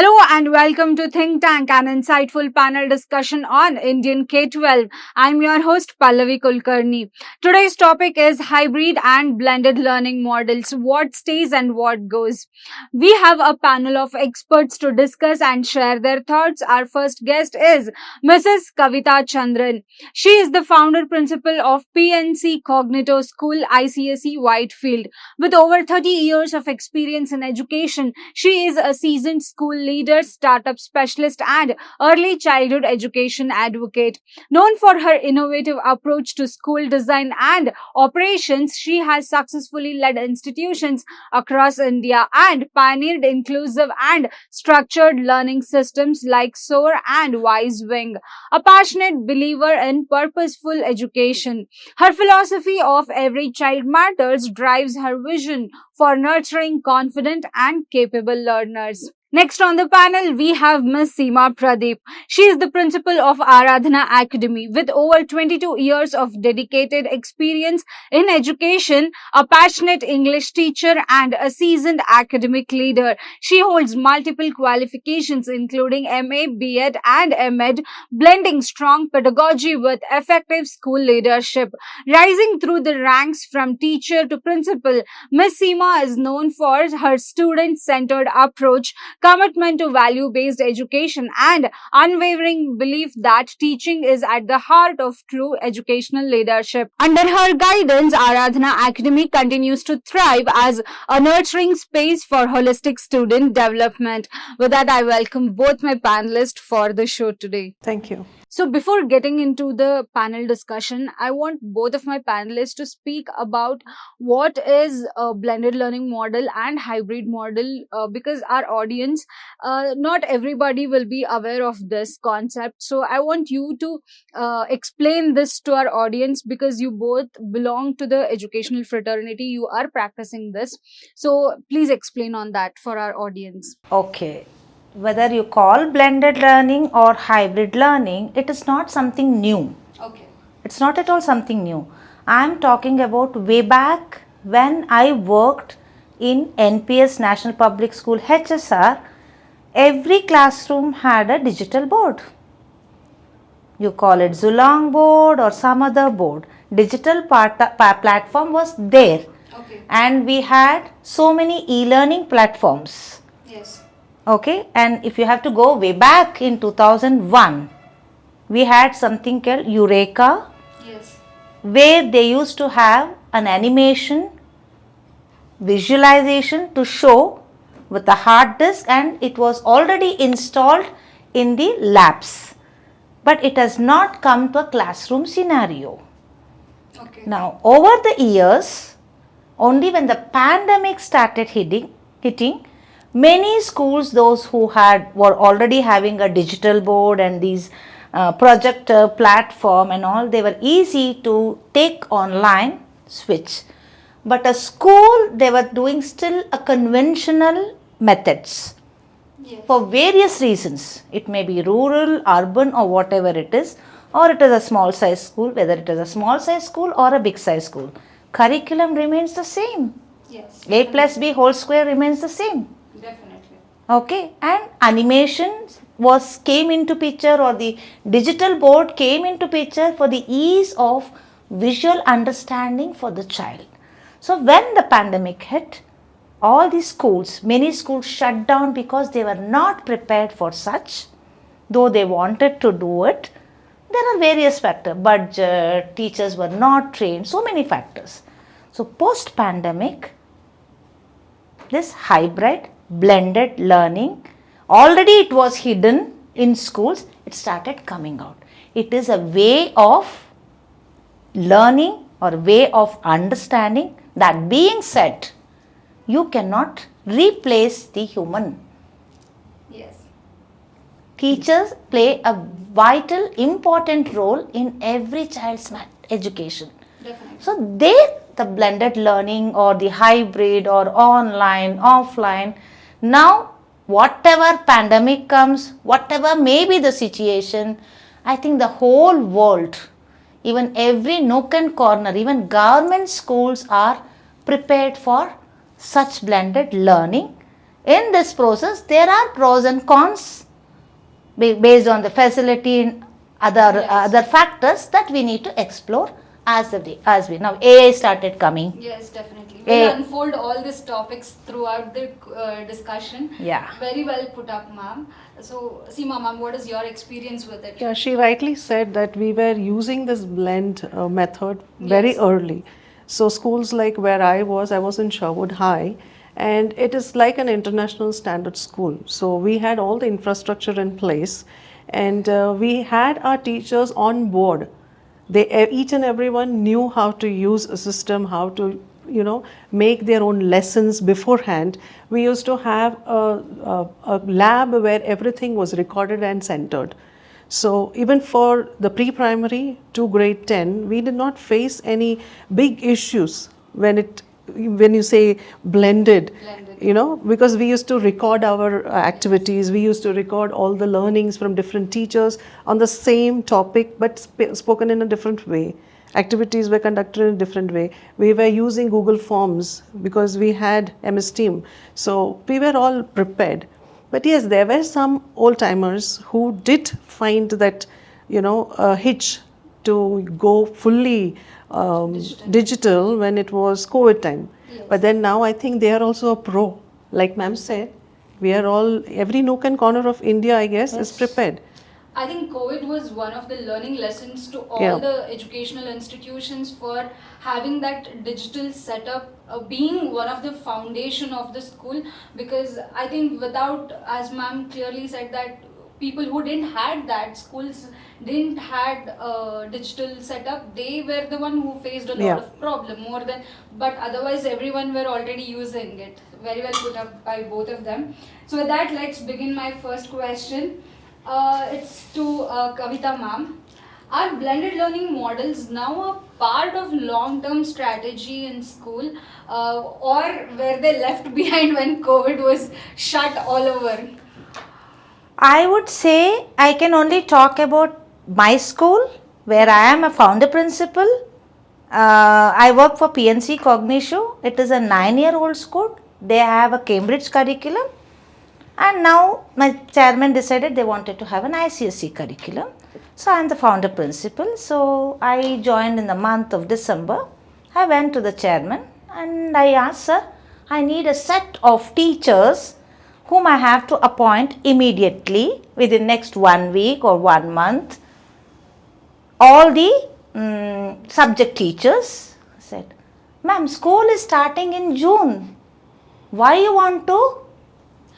Hello and welcome to Think Tank, an insightful panel discussion on Indian K-12. I'm your host Pallavi Kulkarni. Today's topic is hybrid and blended learning models, what stays and what goes. We have a panel of experts to discuss and share their thoughts. Our first guest is Mrs. Kavitha Chandran. She is the founder principal of PNC Cognitio School, ICSE Whitefield. With over 30 years of experience in education, she is a seasoned school leader, startup specialist, and early childhood education advocate. Known for her innovative approach to school design and operations, she has successfully led institutions across India and pioneered inclusive and structured learning systems like SOAR and Wise Wing. A passionate believer in purposeful education, her philosophy of every child matters drives her vision for nurturing confident and capable learners. Next on the panel, we have Ms. Seema Pradeep. She is the principal of Aradhana Academy with over 22 years of dedicated experience in education, a passionate English teacher, and a seasoned academic leader. She holds multiple qualifications including MA, B.Ed, and M.Ed, blending strong pedagogy with effective school leadership. Rising through the ranks from teacher to principal, Ms. Seema is known for her student-centered approach, commitment to value-based education, and unwavering belief that teaching is at the heart of true educational leadership. Under her guidance, Aradhana Academy continues to thrive as a nurturing space for holistic student development. With that, I welcome both my panelists for the show today. Thank you. So before getting into the panel discussion, I want both of my panelists to speak about what is a blended learning model and hybrid model, because our audience, not everybody will be aware of this concept. So I want you to explain this to our audience because you both belong to the educational fraternity. You are practicing this. So please explain on that for our audience. Okay. Whether you call blended learning or hybrid learning, it is not something new. Okay. It's not at all something new. I'm talking about way back when I worked in NPS National Public School HSR. Every classroom had a digital board. You call it Zulong board or some other board. Digital platform was there. Okay. And we had so many e-learning platforms. Yes. Okay, and if you have to go way back in 2001, we had something called Eureka, Yes. where they used to have an animation, visualization to show with a hard disk, and it was already installed in the labs. But it has not come to a classroom scenario. Okay. Now, over the years, only when the pandemic started hitting, many schools, those who were already having a digital board and these projector platform and all, they were easy to take online switch. But a school, they were doing still a conventional methods. Yes. For various reasons. It may be rural, urban or whatever it is, or it is a small size school, whether it is a small size school or a big size school. Curriculum remains the same. Yes. A plus B whole square remains the same. Definitely. Okay, and animation came into picture, or the digital board came into picture for the ease of visual understanding for the child. So when the pandemic hit, all these schools, many schools shut down because they were not prepared for such, though they wanted to do it. There are various factors, budget, teachers were not trained, so many factors. So post pandemic, this hybrid blended learning, already it was hidden in schools, it started coming out. It is a way of learning or way of understanding. That being said, you cannot replace the human. Yes. Teachers play a vital, important role in every child's education. Definitely. So the blended learning or the hybrid or online, offline, now whatever pandemic comes, whatever may be the situation, I think the whole world, even every nook and corner, even government schools are prepared for such blended learning. In this process, there are pros and cons based on the facility and other factors that we need to explore as we now AI started coming. Yes, definitely. We'll unfold all these topics throughout the discussion. Yeah. Very well put up, ma'am. So, Seema, ma'am, what is your experience with it? Yeah, she rightly said that we were using this blend method very Yes. early. So schools like where I was in Sherwood High, and it is like an international standard school. So we had all the infrastructure in place, and we had our teachers on board. They each and everyone knew how to use a system, how to make their own lessons beforehand. We used to have a lab where everything was recorded and centered. So even for the pre-primary to grade 10, we did not face any big issues when you say blended, because we used to record our activities, we used to record all the learnings from different teachers on the same topic but spoken in a different way. Activities were conducted in a different way. We were using Google Forms because we had MS Team. So we were all prepared. But yes, there were some old timers who did find that, a hitch to go fully digital when it was COVID time. Yes. But then now I think they are also a pro. Like ma'am said, we are all, every nook and corner of India, I guess, is prepared. I think COVID was one of the learning lessons to all Yeah. the educational institutions for having that digital setup being one of the foundation of the school, because I think without, as ma'am clearly said, that people who didn't had that, schools didn't had digital setup, they were the one who faced a lot Yeah. of problem more than, but otherwise everyone were already using it. Very well put up by both of them. So with that, let's begin my first question. It's to Kavitha ma'am. Are blended learning models now a part of long-term strategy in school, or were they left behind when COVID was shut all over? I would say I can only talk about my school where I am a founder principal. I work for PNC Cognitio. It is a 9-year-old school. They have a Cambridge curriculum. And now my chairman decided they wanted to have an ICSE curriculum. So I am the founder principal. So I joined in the month of December. I went to the chairman and I asked, sir, I need a set of teachers whom I have to appoint immediately within next 1 week or 1 month. All the subject teachers. I said, ma'am, school is starting in June. Why you want to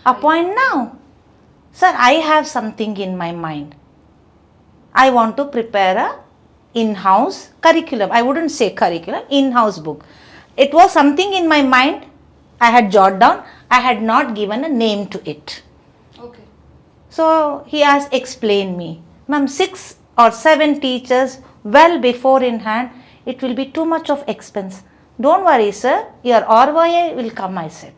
appoint now? Sir, I have something in my mind. I want to prepare a in-house curriculum. I wouldn't say curriculum, in-house book. It was something in my mind. I had jotted down. I had not given a name to it. Okay. So he has explained me, ma'am, 6 or 7 teachers well before in hand, it will be too much of expense. Don't worry, sir, your ROI will come, I said.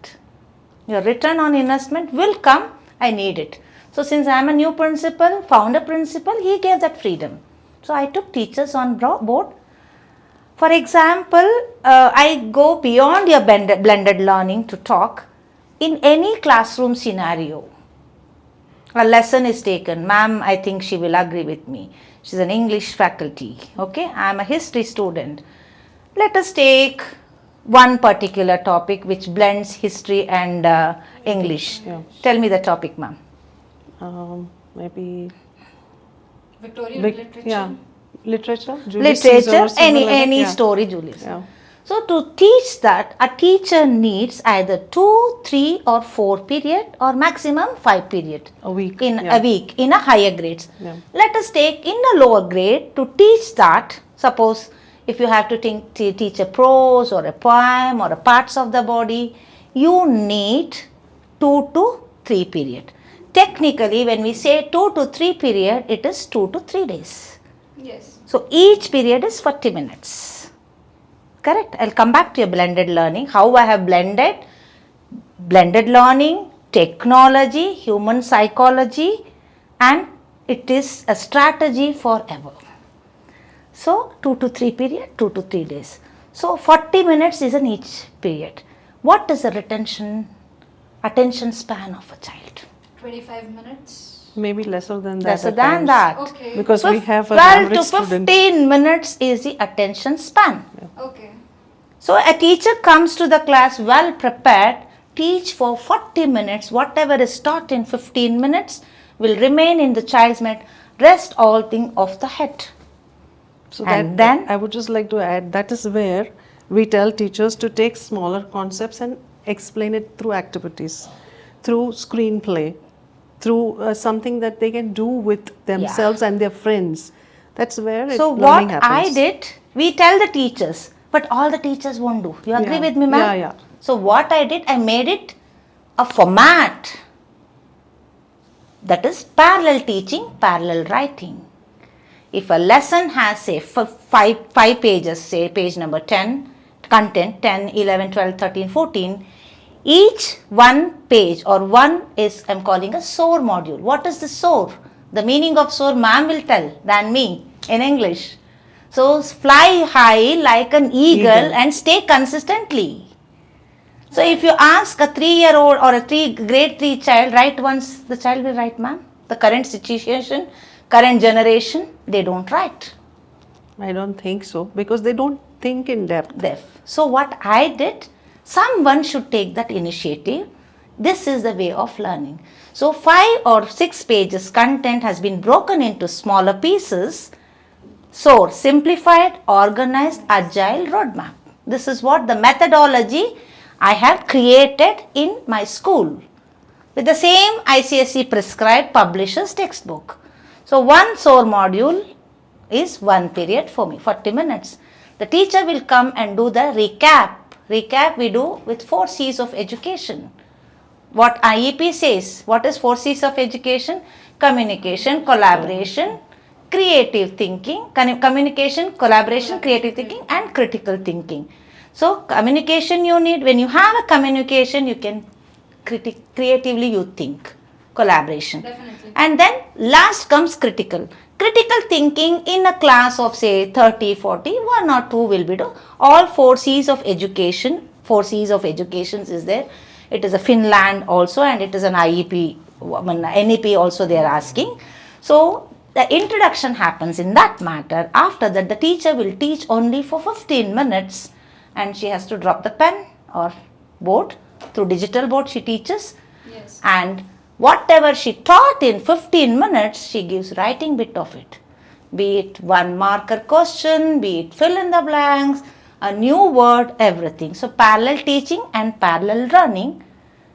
Your return on investment will come, I need it. So since I am a new principal, founder principal, he gave that freedom. So I took teachers on board. For example, I go beyond your blended learning to talk. In any classroom scenario, a lesson is taken. Ma'am, I think she will agree with me. She's an English faculty. Okay, I am a history student. Let us take one particular topic which blends history and English. Yeah. Tell me the topic, ma'am. Maybe Victorian literature. yeah, literature, Julius Caesar, Literature, something like that. any Yeah. story, Julius. Yeah. So to teach that, a teacher needs either 2, 3 or 4 period or maximum 5 period A week. in yeah. a week in a higher grades. Yeah. Let us take in a lower grade to teach that. Suppose if you have to teach a prose or a poem or a parts of the body, you need 2 to 3 period. Technically, when we say 2 to 3 period, it is 2 to 3 days. Yes. So each period is 40 minutes. Correct. I'll come back to your blended learning. How I have blended learning, technology, human psychology, and it is a strategy forever. So 2 to 3 period, 2 to 3 days. So 40 minutes is in each period. What is the retention? attention span of a child? 25 minutes. Maybe lesser than that. Lesser at than times. that. Okay. Because we have an 12 average to student. 15 minutes is the attention span. Okay. So a teacher comes to the class well prepared, teach for 40 minutes, whatever is taught in 15 minutes will remain in the child's mind, rest all thing of the head. So And that, then- I would just like to add, that is where we tell teachers to take smaller concepts and explain it through activities, through screenplay, through something that they can do with themselves and their friends. That's where So learning what happens. I did, we tell the teachers, but all the teachers won't do. You agree Yeah. with me, ma'am? Yeah, yeah. So what I did, I made it a format. That is parallel teaching, parallel writing. If a lesson has say five pages, say page number 10, content 10, 11, 12, 13, 14, each one page or one is, I'm calling a SOAR module. What is the SOAR? The meaning of SOAR ma'am will tell than me in English. So fly high like an eagle and stay consistently. So if you ask a 3-year-old or a grade 3 child, write once, the child will write, ma'am. The current situation, current generation, they don't write. I don't think so, because they don't think in depth. So what I did, someone should take that initiative. This is the way of learning. So 5 or 6 pages content has been broken into smaller pieces. So simplified, organized, agile roadmap. This is what the methodology I have created in my school with the same ICSE prescribed publisher's textbook. So one SOAR module is one period for me, 40 minutes. The teacher will come and do the recap. Recap we do with 4 C's of education. What IEP says, what is 4 C's of education? Communication, collaboration, creative thinking, communication, collaboration, creative thinking and critical thinking. So communication you need, when you have a communication you can creatively you think, collaboration. Definitely. And then last comes critical. Critical thinking in a class of say 30, 40, 1 or 2 will be do. All 4 C's of education, 4 C's of education is there. It is a Finland also and it is an IEP, NEP also they are asking. So the introduction happens in that matter. After that the teacher will teach only for 15 minutes and she has to drop the pen or board. Through digital board she teaches. Yes. And whatever she taught in 15 minutes, she gives writing bit of it. Be it 1 marker question, be it fill in the blanks, a new word, everything. So parallel teaching and parallel learning,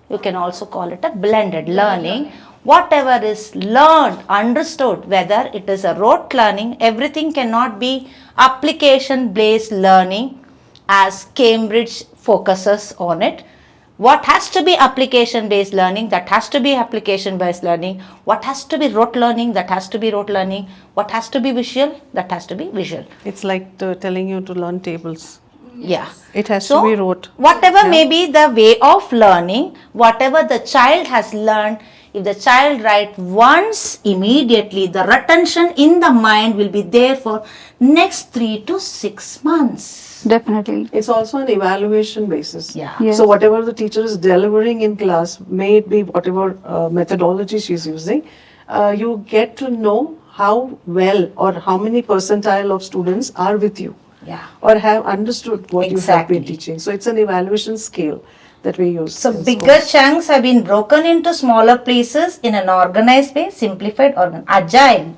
you can also call it a blended learning. Whatever is learned, understood, whether it is a rote learning, everything cannot be application based learning as Cambridge focuses on it. What has to be application based learning, that has to be application based learning. What has to be rote learning, that has to be rote learning. What has to be visual, that has to be visual. It's like telling you to learn tables. Yeah. It has So to be rote. whatever may be the way of learning, whatever the child has learned, if the child write once, immediately the retention in the mind will be there for next 3 to 6 months. Definitely. It's also an evaluation basis. Yeah. Yes. So whatever the teacher is delivering in class, may it be whatever methodology she's using, you get to know how well or how many percentile of students are with you. Yeah. Or have understood what you have been Exactly. teaching. So it's an evaluation scale that we use. So in bigger schools. chunks have been broken into smaller pieces in an organized way, simplified, agile.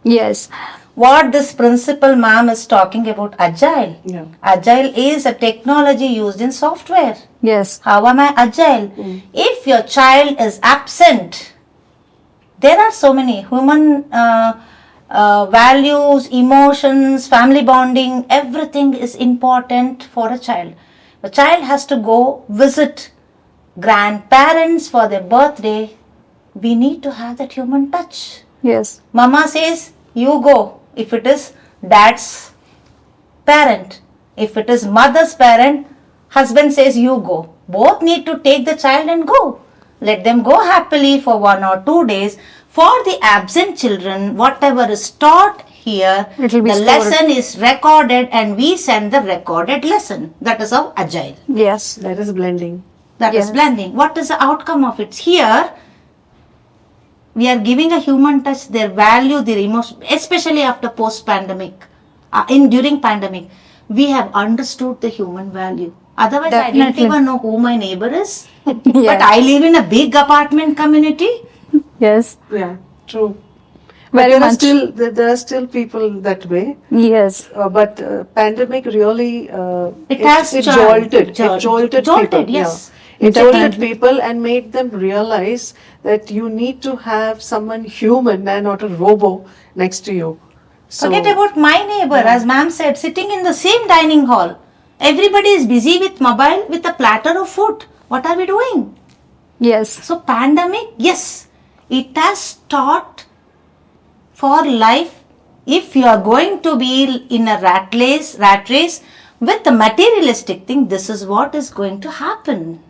Yes. What this principal ma'am is talking about agile. Yeah. Agile is a technology used in software. Yes. How am I agile? If your child is absent, there are so many human values, emotions, family bonding, everything is important for a child. A child has to go visit grandparents for their birthday. We need to have that human touch. Yes. Mama says, you go. If it is dad's parent, if it is mother's parent, husband says, you go. Both need to take the child and go. Let them go happily for 1 or 2 days. For the absent children, whatever is taught here, It will be the stored. lesson is recorded and we send the recorded lesson. That is how agile. Yes. That is blending. That is Yes. blending. What is the outcome of it? Here, we are giving a human touch, their value, their emotion, especially after post-pandemic. During pandemic, we have understood the human value. Otherwise, I didn't Definitely. even know who my neighbor is. But Yeah. I live in a big apartment community. Yes. Yeah, true. Very But much. there are still people that way. Yes. But pandemic really It has jolted people. yes. Yeah. It jolted Definitely. people and made them realize that you need to have someone human and not a robo next to you. So, Forget about my neighbor, as ma'am said, sitting in the same dining hall. Everybody is busy with mobile with a platter of food. What are we doing? Yes. So pandemic, yes, it has taught for life. If you are going to be in a rat race with the materialistic thing, this is what is going to happen.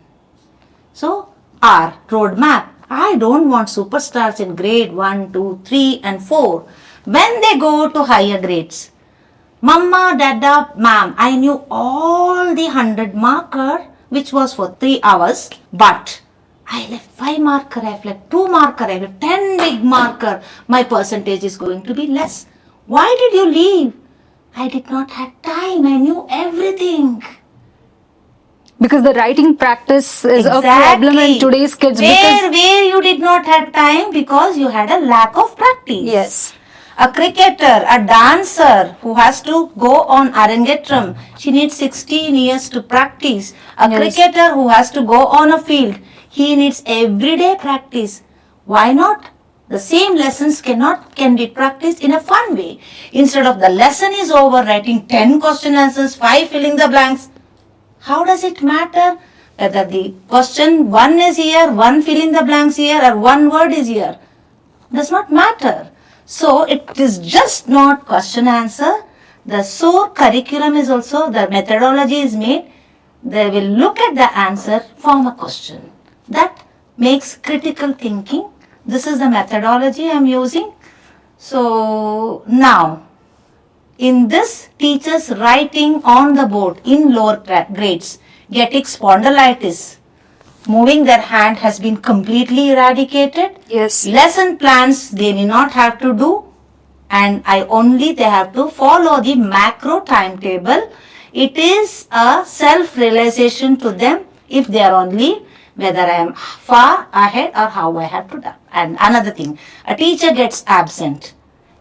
So our roadmap. I don't want superstars in grade 1, 2, 3 and 4. When they go to higher grades, Mama, Dada, Ma'am, I knew all the 100 marker which was for 3 hours, but I left 5 marker, I left 2 marker, I left 10 big marker. My percentage is going to be less. Why did you leave? I did not have time. I knew everything. Because the writing practice is a problem in today's kids. Where you did not have time because you had a lack of practice. Yes. A cricketer, a dancer who has to go on Arangetram, she needs 16 years to practice. A Yes. cricketer who has to go on a field, he needs everyday practice. Why not? The same lessons can be practiced in a fun way. Instead of the lesson is over, writing 10 question answers, 5 filling the blanks. How does it matter whether the question 1 is here, 1 filling the blanks here, or 1 word is here? Does not matter. So it is just not question answer. The SOAR curriculum is also, the methodology is made. They will look at the answer, form a question. That makes critical thinking. This is the methodology I am using. So now, in this, teachers writing on the board in lower grades, getting spondylitis, moving their hand has been completely eradicated. Yes. Lesson plans they need not have to do, and they have to follow the macro timetable. It is a self-realization to them if they are on leave, whether I am far ahead or how I have to do. And another thing, a teacher gets absent.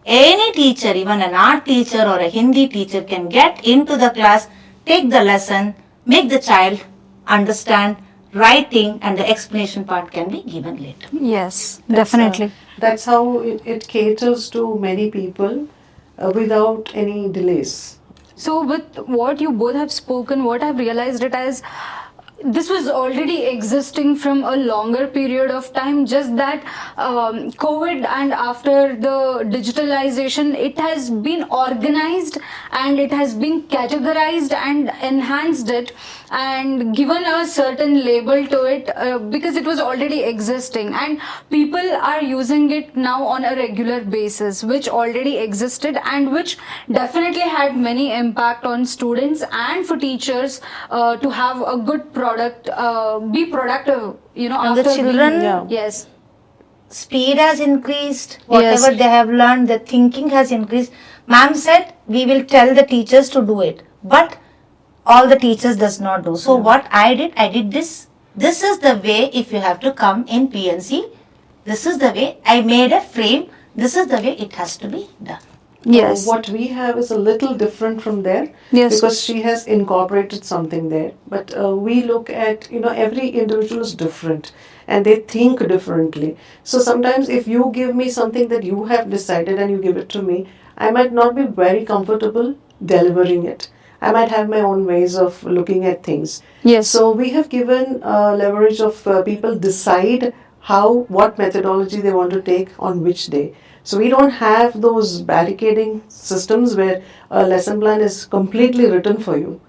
Any teacher, even an art teacher or a Hindi teacher, can get into the class, take the lesson, make the child understand writing, and the explanation part can be given later. Yes. Definitely. That's how it caters to many people without any delays. So, with what you both have spoken, what I've realized it as, this was already existing from a longer period of time, just that COVID and after the digitalization, it has been organized and it has been categorized and enhanced it and given a certain label to it because it was already existing, and people are using it now on a regular basis, which already existed and which definitely had many impact on students and for teachers to have a good product, be productive, And after the children, being, Yeah. yes, speed has increased. Whatever Yes. they have learned, the thinking has increased. Ma'am said we will tell the teachers to do it, but all the teachers does not do. So what I did this. This is the way if you have to come in PNC. This is the way I made a frame. This is the way it has to be done. yes, What we have is a little different from there Yes. because she has incorporated something there. But we look at, every individual is different and they think differently. So sometimes if you give me something that you have decided and you give it to me, I might not be very comfortable delivering it. I might have my own ways of looking at things. yes. So we have given leverage of people decide what methodology they want to take on which day. So we don't have those barricading systems where a lesson plan is completely written for you.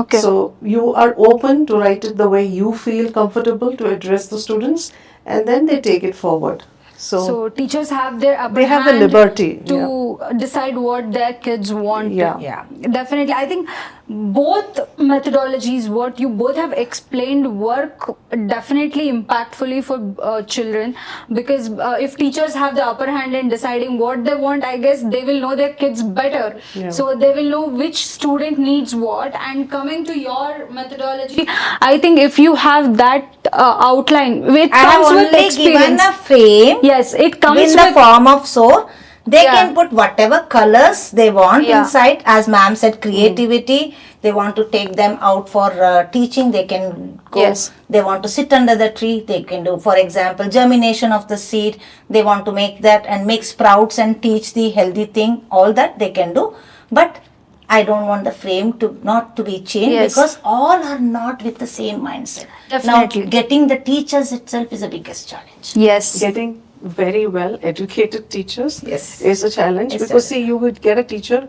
Okay. So you are open to write it the way you feel comfortable to address the students, and then they take it forward. So So teachers have their upper they have the hand liberty, to to decide what their kids want. Yeah. Definitely. I think both methodologies, what you both have explained, work definitely impactfully for children, because if teachers have the upper hand in deciding what they want, I guess they will know their kids better. Yeah. So they will know which student needs what. And coming to your methodology, I think if you have that outline, it I have comes with only given experience. a frame Yes, it comes in the with form of SOAR. They Yeah. can put whatever colors they want Yeah. inside. As ma'am said, creativity. They want to take them out for teaching. They can go. Yes. They want to sit under the tree. They can do, for example, germination of the seed. They want to make that and make sprouts and teach the healthy thing. All that they can do. But I don't want the frame to not to be changed, Yes. because all are not with the same mindset. Definitely. Now, getting the teachers itself is the biggest challenge. yes. Getting very well educated teachers Yes. is a challenge, It's because a- see, you would get a teacher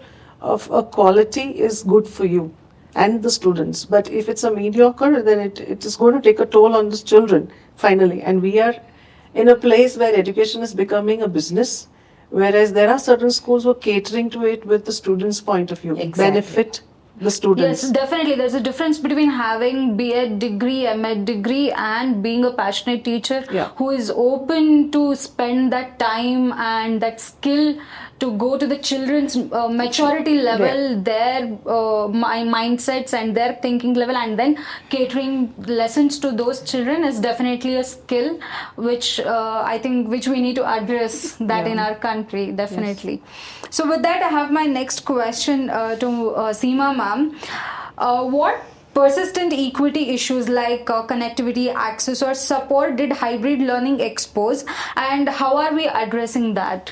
of a quality is good for you and the students, but if it's a mediocre, then it is going to take a toll on the children finally. And we are in a place where education is becoming a business, whereas there are certain schools who are catering to it with the students' point of view, Exactly. benefit the students. Yes, definitely. There's a difference between having B.Ed degree, M.Ed degree, and being a passionate teacher Yeah. who is open to spend that time and that skill to go to the children's maturity level, their mindsets and their thinking level, and then catering lessons to those children is definitely a skill which I think which we need to address that in our country, definitely. So with that, I have my next question to Seema ma'am. What persistent equity issues like connectivity, access, or support did hybrid learning expose, and how are we addressing that?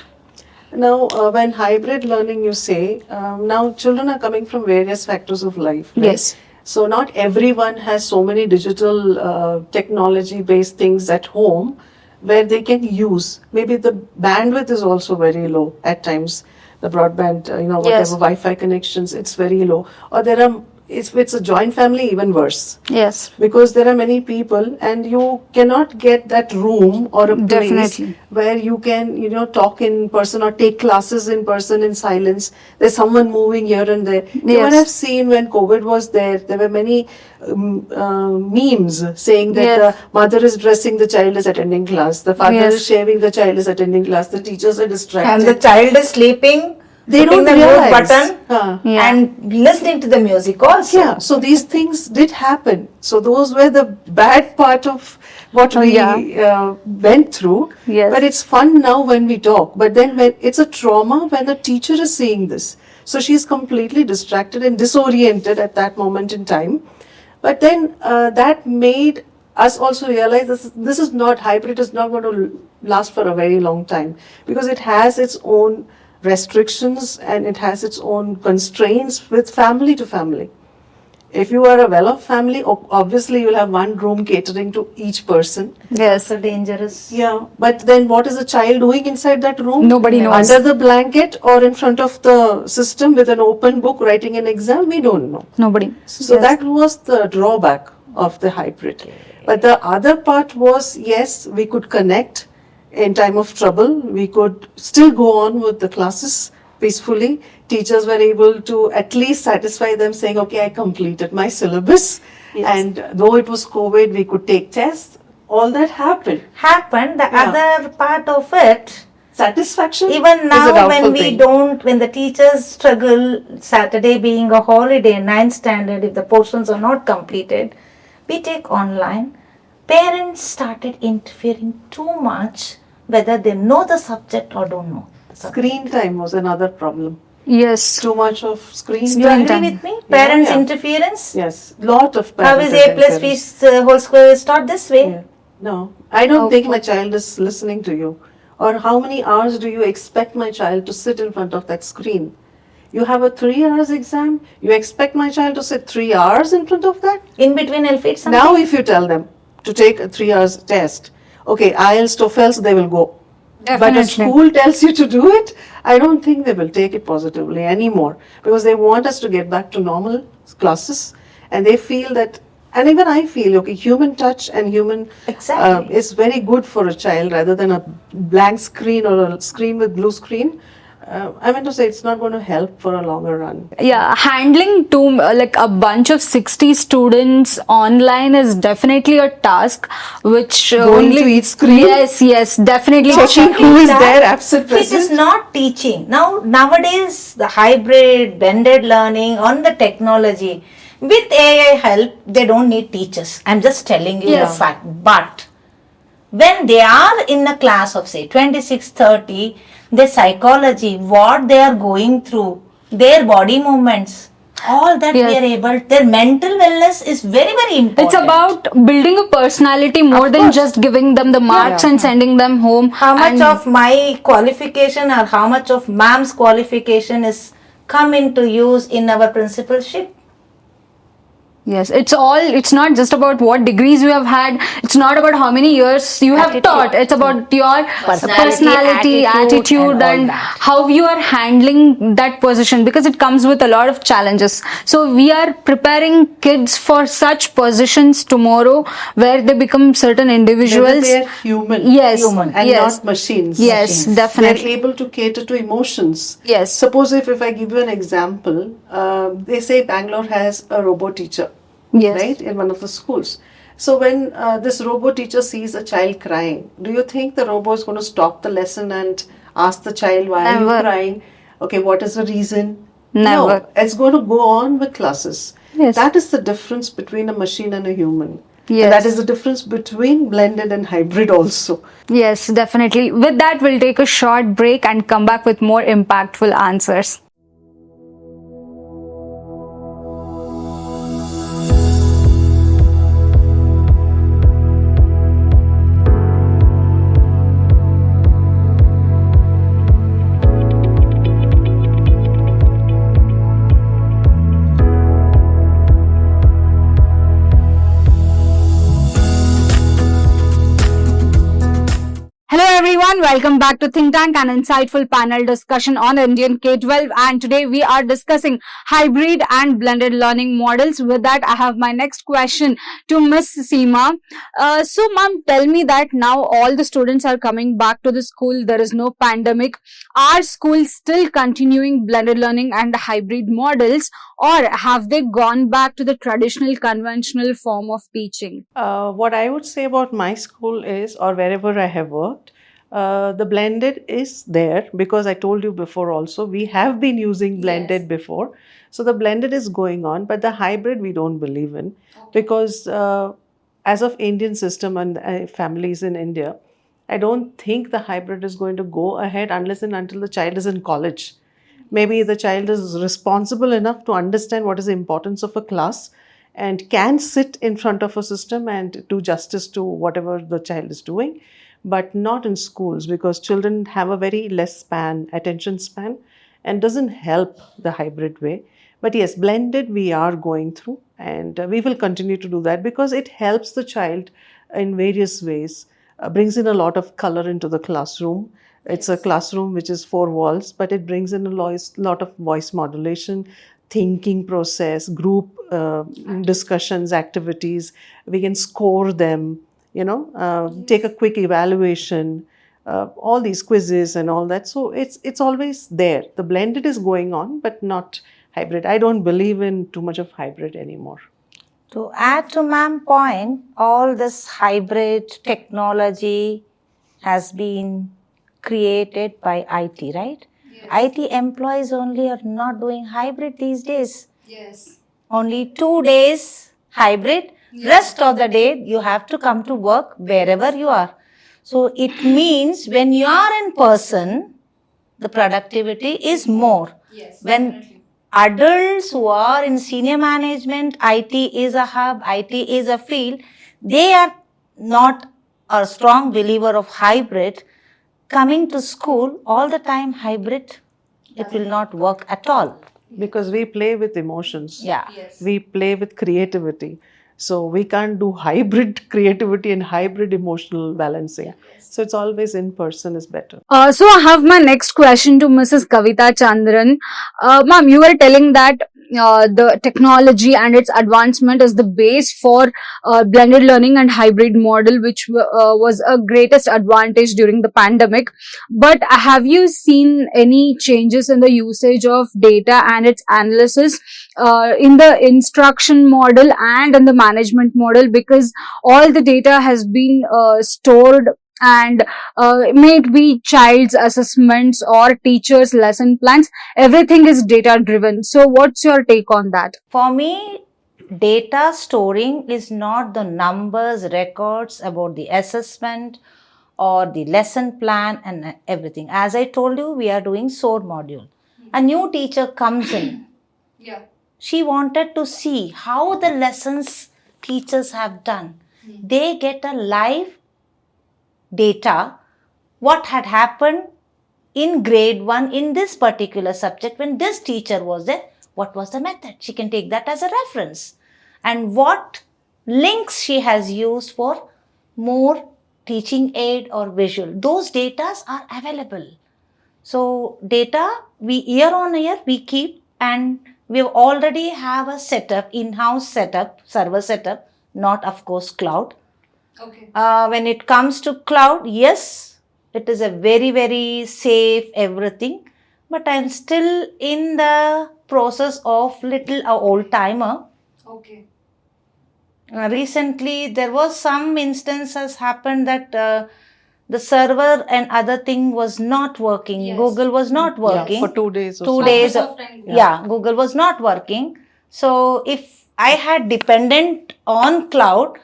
Now, when hybrid learning, you say, now children are coming from various factors of life. Right? Yes. So not everyone has so many digital technology-based things at home where they can use. Maybe the bandwidth is also very low at times. The broadband, whatever Yes. Wi-Fi connections, it's very low. Or there are, if it's a joint family, even worse. Yes. Because there are many people and you cannot get that room or a place Definitely. where you can talk in person or take classes in person in silence. There's someone moving here and there. You Yes. might have seen when COVID was there were many memes saying that Yes. the mother is dressing, the child is attending class, the father Yes. is shaving, the child is attending class, the teachers are distracted. And the child is sleeping, They putting don't the mute realize. button Yeah. and listening to the music also. Yeah, so these things did happen. So those were the bad part of what we went through. Yes. But it's fun now when we talk. But then when it's a trauma when the teacher is seeing this. So she's completely distracted and disoriented at that moment in time. But then that made us also realize this is not, hybrid is not going to last for a very long time, because it has its own restrictions and it has its own constraints with family to family. If you are a well-off family, obviously you'll have one room catering to each person. Yes. So dangerous. Yeah, but then what is the child doing inside that room? Nobody knows. Under the blanket or in front of the system with an open book writing an exam? We don't know. Nobody. So that was the drawback of the hybrid. But the other part was, yes, we could connect in time of trouble. We could still go on with the classes peacefully. Teachers were able to at least satisfy them saying, okay, I completed my syllabus. And though it was COVID, we could take tests. All that happened. Happened. The Yeah. other part of it, Satisfaction even is a now doubtful when we thing. don't, when the teachers struggle, Saturday being a holiday, 9th standard, if the portions are not completed, we take online. Parents started interfering too much, whether they know the subject or don't know. Screen time was another problem. Yes. Too much of screen You time. agree time. with me? Parents Yeah. interference? Yes, lot of How parents is A plus B interference. whole square is taught this way? Yeah. No, I don't Oh, think my child is listening to you. Or how many hours do you expect my child to sit in front of that screen? You have a 3 hours exam. You expect my child to sit 3 hours in front of that? In between I'll feed something. Now, if you tell them to take a 3 hours test, okay, IELTS, TOEFLs, they will go. But a Definitely. school tells you to do it, I don't think they will take it positively anymore, because they want us to get back to normal classes, and they feel that, and even I feel, okay, human touch and human Exactly. is very good for a child rather than a blank screen or a screen with blue screen. I meant to say it's not going to help for a longer run. Yeah, handling like a bunch of 60 students online is definitely a task which Going only to each screen? yes, definitely Checking who is there, absent, It is present. not teaching. Nowadays, the hybrid, blended learning on the technology, with AI help, they don't need teachers. I'm just telling you Yes. the fact. But when they are in a class of say 26, 30, their psychology, what they are going through, their body movements, all that we Yes. are able, their mental wellness is very, very important. It's about building a personality more Of than course. just giving them the marks Yeah. and sending them home. how much and of my qualification or how much of ma'am's qualification is come into use in our principalship. Yes, it's not just about what degrees you have had. It's not about how many years you have Attitude. taught. It's about your Personality, attitude, and all and that. how you are handling that position, because it comes with a lot of challenges. So we are preparing kids for such positions tomorrow where they become certain Whether individuals. they are human, Yes, Human. and yes. not machines. Yes, They're definitely. able to cater to emotions. Yes. Suppose if I give you an example, they say Bangalore has a robot teacher, Yes. right, in one of the schools. So when this robot teacher sees a child crying, do you think the robot is going to stop the lesson and ask the child, why are you Never. crying? Okay, what is the reason? Never. No, it's going to go on with classes. Yes. That is the difference between a machine and a human. Yes. And that is the difference between blended and hybrid also. Yes, definitely. With that, we'll take a short break and come back with more impactful answers. Hello everyone, welcome back to Think Tank, an insightful panel discussion on Indian K-12, and today we are discussing hybrid and blended learning models. With that, I have my next question to Miss Seema. So ma'am, tell me that now all the students are coming back to the school, there is no pandemic. Are schools still continuing blended learning and hybrid models, or have they gone back to the traditional conventional form of teaching? What I would say about my school is, or wherever I have worked, the blended is there, because I told you before also, we have been using blended before. So the blended is going on, but the hybrid we don't believe in, because as of Indian system and families in India, I don't think the hybrid is going to go ahead unless and until the child is in college. Maybe the child is responsible enough to understand what is the importance of a class and can sit in front of a system and do justice to whatever the child is doing, but not in schools, because children have a very less attention span, and doesn't help the hybrid way. But yes, blended we are going through, and we will continue to do that because it helps the child in various ways, brings in a lot of color into the classroom. It's a classroom which is four walls, but it brings in a lot of voice modulation, thinking process, group discussions, activities. We can score them, take a quick evaluation, all these quizzes and all that. So it's always there. The blended is going on, but not hybrid. I don't believe in too much of hybrid anymore. To add to ma'am point, all this hybrid technology has been created by IT, right? IT employees only are not doing hybrid these days. Yes. Only 2 days hybrid, rest of the day you have to come to work wherever you are. So it means when you are in person, the productivity is more. Yes, when adults who are in senior management, IT is a hub, IT is a field, they are not a strong believer of hybrid. Coming to school all the time hybrid, it will not work at all. Because we play with emotions. Yeah. Yes. We play with creativity. So we can't do hybrid creativity and hybrid emotional balancing. So it's always in person is better. So I have my next question to Mrs. Kavitha Chandran. Ma'am, you were telling that the technology and its advancement is the base for blended learning and hybrid model, which was a greatest advantage during the pandemic. But have you seen any changes in the usage of data and its analysis in the instruction model and in the management model? Because all the data has been stored, and may it be child's assessments or teachers lesson plans, everything is data driven. So what's your take on that? For me, data storing is not the numbers, records about the assessment or the lesson plan and everything. As I told you, we are doing SOAR module. A new teacher comes in. Yeah. She wanted to see how the lessons teachers have done. They get a live data, what had happened in grade 1 in this particular subject when this teacher was there, what was the method. She can take that as a reference, and what links she has used for more teaching aid or visual. Those datas are available. So data we year on year we keep, and we already have a setup, in-house setup, server setup, not of course cloud. Okay. When it comes to cloud, yes, it is a very, very safe everything. But I'm still in the process of little old timer. Okay. Recently, there was some instances happened that the server and other thing was not working. Yes. Google was not Yeah, working. for 2 days or 2 so. days. Microsoft and Google. Yeah, Google was not working. So if I had dependent on cloud,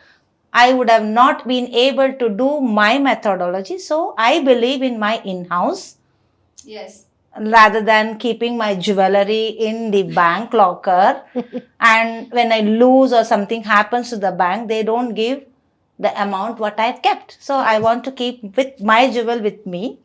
I would have not been able to do my methodology. So I believe in my in-house. Yes. Rather than keeping my jewelry in the bank locker. And when I lose or something happens to the bank, they don't give the amount what I've kept. So I want to keep with my jewel with me.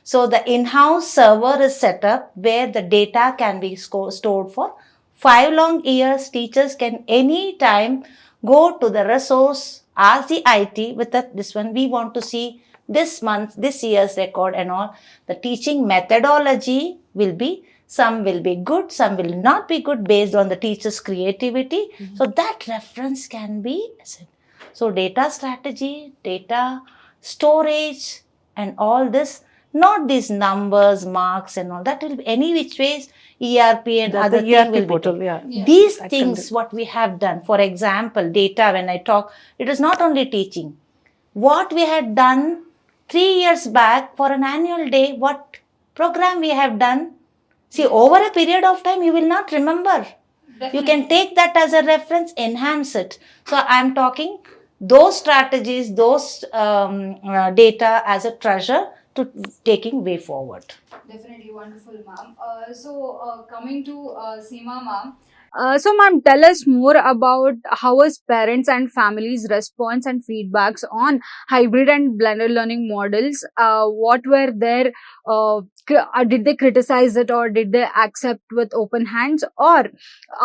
So the in-house server is set up where the data can be stored for 5 long years. Teachers can anytime go to the resource, ask the IT with this one. We want to see this month, this year's record and all. The teaching methodology will be, some will be good, some will not be good based on the teacher's creativity. So that reference can be. So data strategy, data storage and all this, not these numbers, marks and all, that will be any which ways, ERP and That other the thing ERP will be portal, done. yeah. Yeah. These That things what we have done, for example, data, when I talk, it is not only teaching. What we had done 3 years back for an annual day, what program we have done, see, over a period of time, you will not remember. Definitely. You can take that as a reference, enhance it. So I'm talking those strategies, those data as a treasure to taking way forward. Definitely wonderful, ma'am. Coming to Seema, ma'am. So, ma'am, tell us more about how was parents and families' response and feedbacks on hybrid and blended learning models. What were their, did they criticize it or did they accept with open hands? Or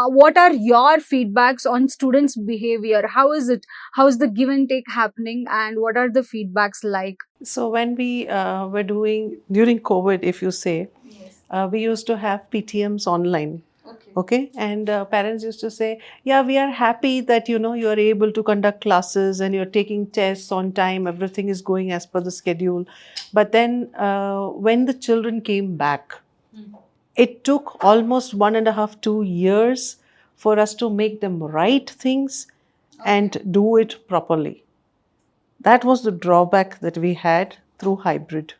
what are your feedbacks on students' behavior? How is it? How is the give and take happening? And what are the feedbacks like? So when we were doing during COVID, if you say, Yes. we used to have PTMs online. Okay. Okay, and parents used to say, yeah, we are happy that you are able to conduct classes and you're taking tests on time, everything is going as per the schedule. But then when the children came back, it took almost 1.5, 2 years for us to make them write things and do it properly. That was the drawback that we had through hybrid.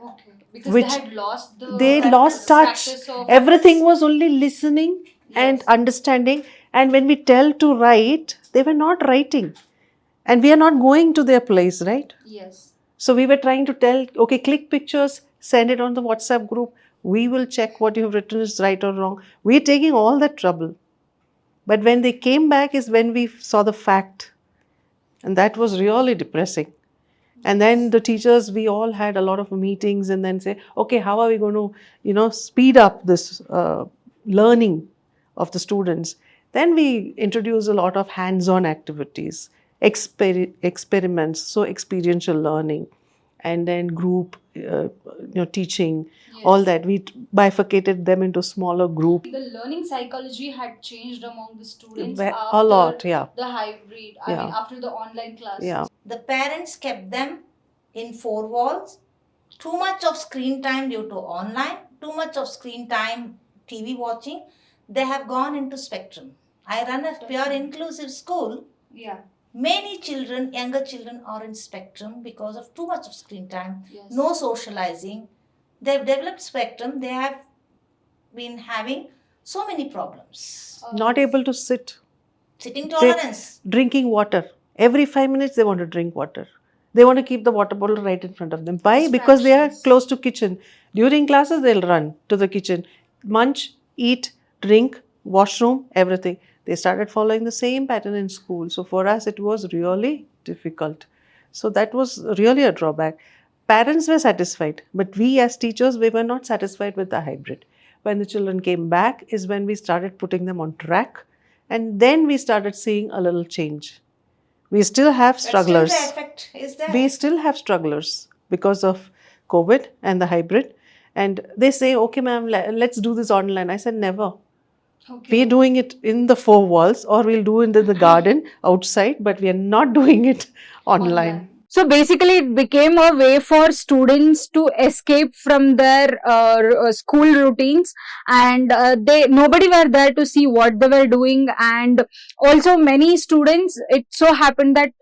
Okay. Because Which they had lost the they lost touch. practice of Everything was only listening and Yes. understanding. And when we tell to write, they were not writing. And we are not going to their place, right? Yes. So we were trying to tell, okay, click pictures, send it on the WhatsApp group. We will check what you have written is right or wrong. We're taking all that trouble. But when they came back is when we saw the fact. And that was really depressing. And then the teachers, we all had a lot of meetings and then say, okay, how are we going to, speed up this learning of the students? Then we introduce a lot of hands-on activities, experiments, so experiential learning. and then group teaching, all that. We bifurcated them into smaller groups. The learning psychology had changed among the students A lot, yeah. the hybrid, I mean, after the online classes. Yeah. The parents kept them in four walls. Too much of screen time due to online, too much of screen time TV watching. They have gone into spectrum. I run a pure inclusive school. Yeah. Many children, younger children, are in spectrum because of too much of screen time, Yes. no socializing. They've developed spectrum. They have been having so many problems. Not able to sit. Sitting tolerance. Drinking water. Every 5 minutes they want to drink water. They want to keep the water bottle right in front of them. Why? Because they are close to kitchen. During classes, they'll run to the kitchen. Munch, eat, drink, washroom, everything. They started following the same pattern in school. So for us, it was really difficult. So that was really a drawback. Parents were satisfied, but we as teachers, we were not satisfied with the hybrid. When the children came back is when we started putting them on track, and then we started seeing a little change. We still have strugglers. But still the effect is there. We still have strugglers because of COVID and the hybrid. And they say, okay, ma'am, let's do this online. I said, never. Okay. We're doing it in the four walls, or we'll do it in the garden outside, but we are not doing it online. So basically, it became a way for students to escape from their school routines, and nobody were there to see what they were doing. And also, many students, it so happened that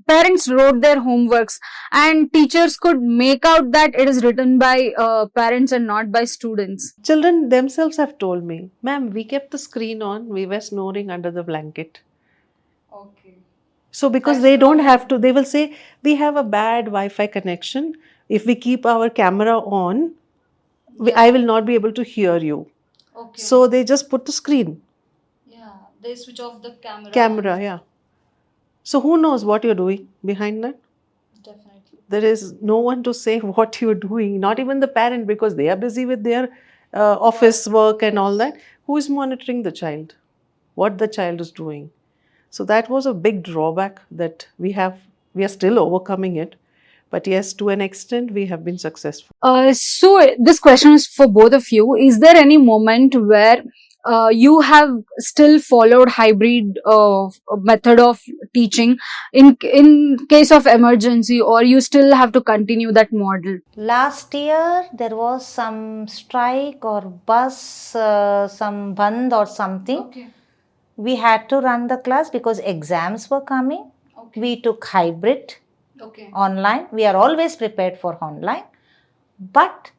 parents wrote their homeworks, and teachers could make out that it is written by parents and not by students. Children themselves have told me, ma'am, we kept the screen on, we were snoring under the blanket. Okay. So because they don't have to, they will say, we have a bad Wi-Fi connection. If we keep our camera on, I will not be able to hear you. Okay. So they just put the screen. Yeah, they switch off the camera. Camera, yeah. So who knows what you're doing behind that? Definitely. There is no one to say what you're doing, not even the parent, because they are busy with their office work and all that. Who is monitoring the child? What the child is doing? So that was a big drawback that we are still overcoming it. But yes, to an extent, we have been successful. So this question is for both of you. Is there any moment where you have still followed hybrid method of teaching in case of emergency, or you still have to continue that model? Last year, there was some strike or bus, some band or something. Okay. We had to run the class because exams were coming. Okay. We took hybrid. Okay. Online. We are always prepared for online. But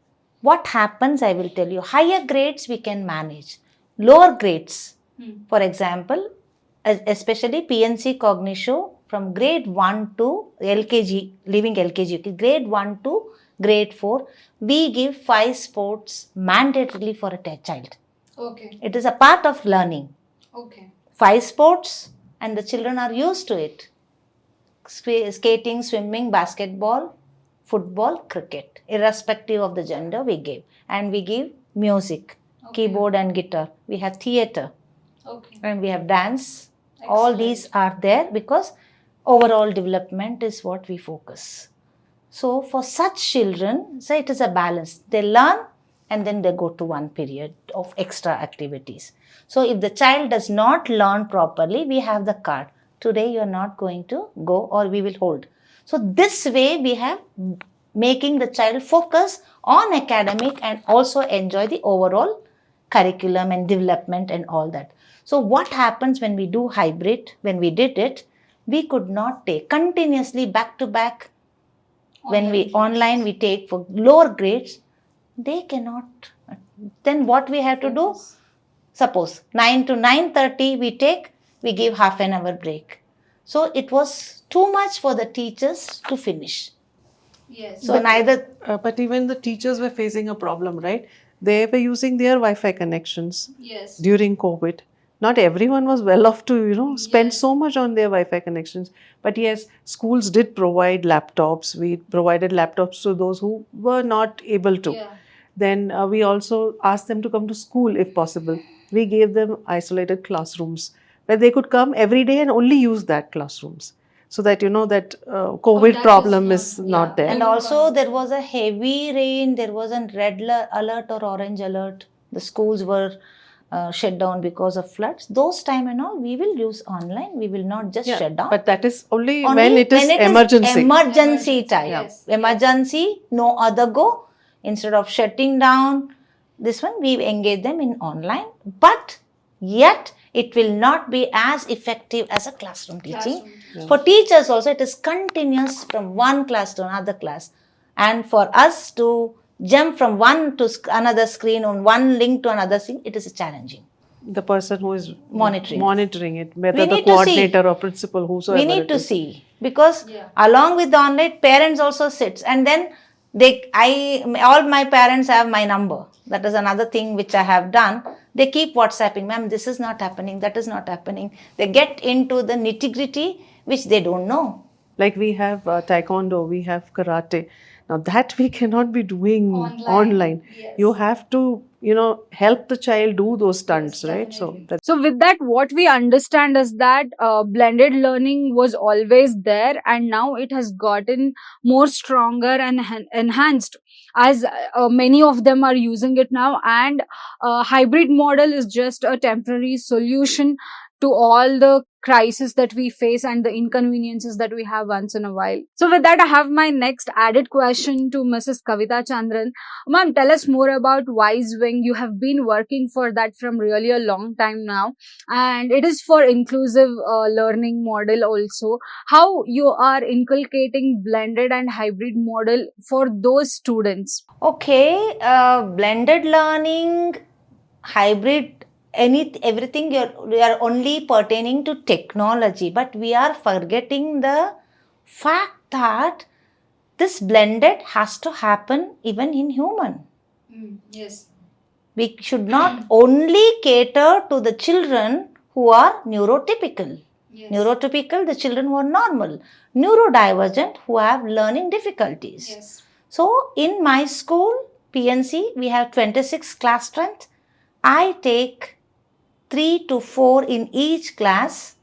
what happens, I will tell you. Higher grades we can manage. Lower grades, for example, especially PNC Cognitio, from grade 1 to LKG, leaving LKG, grade 1 to grade 4, we give 5 sports mandatorily for a child. Okay. It is a part of learning. Okay. 5 sports, and the children are used to it. Skating, swimming, basketball, football, cricket. Irrespective of the gender, we give. And we give music, keyboard and guitar. We have theatre. Okay. And we have dance. All these are there because overall development is what we focus. So for such children, say it is a balance. They learn and then they go to one period of extra activities. So if the child does not learn properly, we have the card. Today you are not going to go, or we will hold. So this way we have making the child focus on academic and also enjoy the overall curriculum and development and all that. So what happens when we do hybrid, when we did it, we could not take continuously back to back. When we online we take for lower grades, they cannot. Then what we have to do? Suppose 9 to 9:30 we give half an hour break. So it was too much for the teachers to finish. Yes. So but even the teachers were facing a problem, right? They were using their Wi-Fi connections. Yes. During COVID. Not everyone was well off to, spend so much on their Wi-Fi connections. But yes, schools did provide laptops. We provided laptops to those who were not able to. Yeah. Then we also asked them to come to school if possible. We gave them isolated classrooms where they could come every day and only use that classrooms. so that that COVID problem is not there. And also there was a heavy rain, there was a red alert or orange alert. The schools were shut down because of floods. Those time and all, we will use online. We will not just shut down. But that is only Only when it is emergency. Emergency type. Emergency, no other go. Instead of shutting down this one, we engage them in online. But yet, it will not be as effective as a classroom teaching. For teachers also, it is continuous from one class to another class. And for us to jump from one to another screen, on one link to another screen, it is challenging. The person who is monitoring it, whether We the need to see. coordinator or principal, whosoever We need it to is. see, because along with the online, parents also sits, and then all my parents have my number. That is another thing which I have done. They keep WhatsApping, ma'am, this is not happening, that is not happening. They get into the nitty-gritty which they don't know. Like we have taekwondo, we have karate. Now that we cannot be doing online. You have to, help the child do those stunts, right? So So with that, what we understand is that blended learning was always there, and now it has gotten more stronger and enhanced, as many of them are using it now. And hybrid model is just a temporary solution to all the crisis that we face and the inconveniences that we have once in a while. So with that, I have my next added question to Mrs. Kavitha Chandran. Ma'am, tell us more about Wise Wing. You have been working for that from really a long time now, and it is for inclusive learning model also. How you are inculcating blended and hybrid model for those students? Okay, blended learning, hybrid, everything we are only pertaining to technology, but we are forgetting the fact that this blended has to happen even in human. Yes. We should not only cater to the children who are neurotypical. Neurotypical, the children who are normal. Neurodivergent, who have learning difficulties. So, in my school, PNC, we have 26 class strength. I take 3 to 4 in each class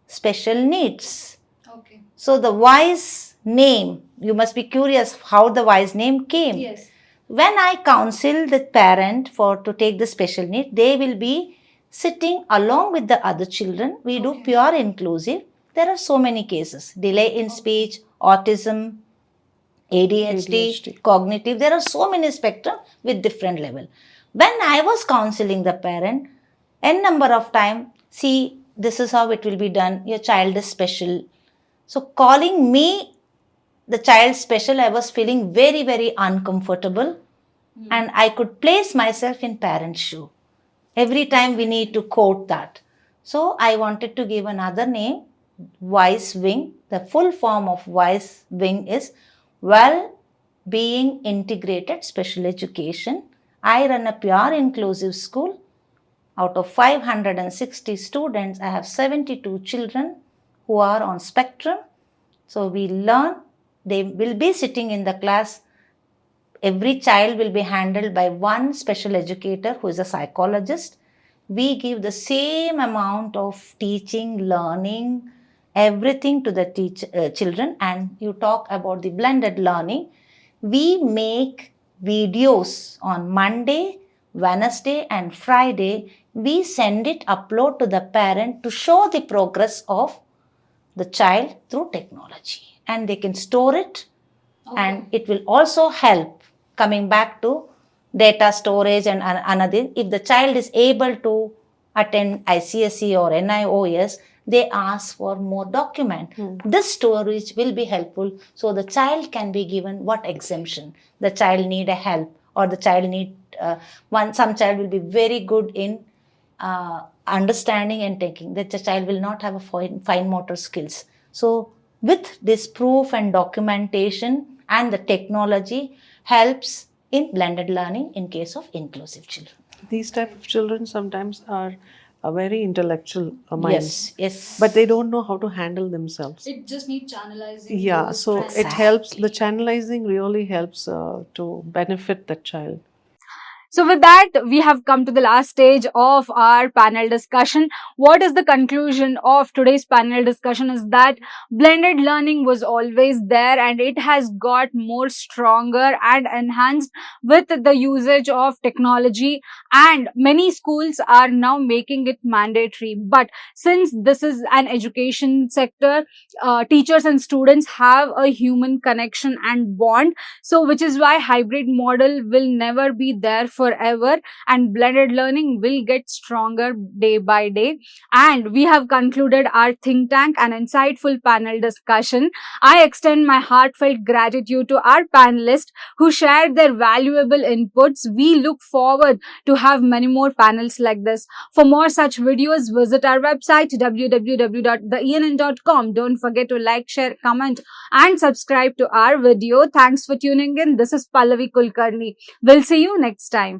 special needs. Okay. So, the WISE name, you must be curious how the WISE name came. Yes. When I counsel the parent to take the special need, they will be sitting along with the other children. We do pure inclusive. There are so many cases. Delay in speech, autism, ADHD, cognitive. There are so many spectrum with different level. When I was counseling the parent, n number of time, see, this is how it will be done. Your child is special. So calling me the child special, I was feeling very, very uncomfortable. And I could place myself in parent's shoe. Every time we need to quote that. So I wanted to give another name, Wise Wing. The full form of Wise Wing is Wellbeing Integrated Special Education. I run a pure inclusive school. Out of 560 students, I have 72 children who are on spectrum. So we learn, they will be sitting in the class. Every child will be handled by one special educator who is a psychologist. We give the same amount of teaching, learning, everything to the children. And you talk about the blended learning. We make videos on Monday, Wednesday and Friday. We send it, upload to the parent to show the progress of the child through technology. And they can store it. And it will also help. Coming back to data storage and another, if the child is able to attend ICSE or NIOS, they ask for more document. This storage will be helpful, so the child can be given what exemption. The child need a help, or the child need some child will be very good in understanding and taking. That the child will not have a fine motor skills. So with this proof and documentation and the technology helps in blended learning in case of inclusive children. These type of children sometimes are a very intellectual minds. Yes. But they don't know how to handle themselves. It just needs channelizing. Yeah, so it helps, the channelizing really helps to benefit the child. So with that, we have come to the last stage of our panel discussion. What is the conclusion of today's panel discussion is that blended learning was always there and it has got more stronger and enhanced with the usage of technology, and many schools are now making it mandatory. But since this is an education sector, teachers and students have a human connection and bond, so which is why hybrid model will never be there forever and blended learning will get stronger day by day. And we have concluded our think tank and insightful panel discussion. I extend my heartfelt gratitude to our panelists who shared their valuable inputs. We look forward to have many more panels like this. For more such videos, visit our website www.theENN.com. Don't forget to like, share, comment and subscribe to our video. Thanks for tuning in. This is Pallavi Kulkarni. We'll see you next time.